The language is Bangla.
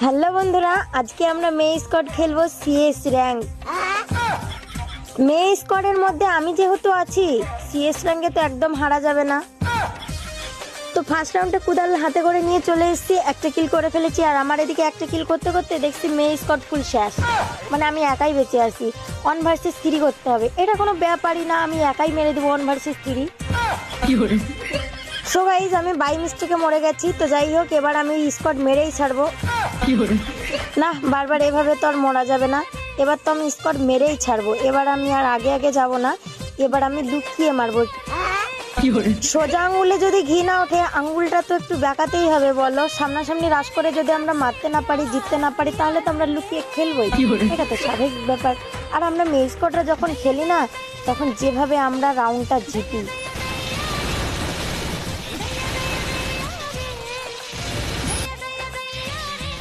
হ্যালো বন্ধুরা, আজকে আমরা মেয়ে স্কোয়াড খেলবো সিএস র্যাঙ্ক। মেয়ে স্কোয়াডের মধ্যে আমি যেহেতু আছি, সিএস র্যাঙ্কে তো একদম হারা যাবে না। তো ফার্স্ট রাউন্ডে কুদাল হাতে করে নিয়ে চলে এসেছি, একটা কিল করে ফেলেছি। আর আমার এদিকে একটা কিল করতে করতে দেখছি মেয়ে স্কোয়াড ফুল শেষ, মানে আমি একাই বেঁচে আছি। 1 ভার্সেস 3 করতে হবে, এটা কোনো ব্যাপারই না, আমি একাই মেরে দেবো 1 ভার্সেস 3। সো গাইজ, আমি বাই মিস্টেকে মরে গেছি। তো যাই হোক, এবার আমি স্কোয়াড মেরেই ছাড়বো। না, বারবার এভাবে তো আর মরা যাবে না। এবার তো আমি স্কোয়াড মেরেই ছাড়বো। এবার আমি আর আগে আগে যাব না, এবার আমি লুকিয়ে মারবো। সোজা আঙ্গুলে যদি ঘি না ওঠে, আঙ্গুলটা তো একটু বেঁকাতেই হবে বলো। সামনাসামনি রাশ করে যদি আমরা মারতে না পারি, জিততে না পারি, তাহলে তো আমরা লুকিয়ে খেলবোই। এটা তো স্বাভাবিক ব্যাপার। আর আমরা মেয়ে স্কোয়াডরা যখন খেলি না, তখন যেভাবে আমরা রাউন্ডটা জিতি,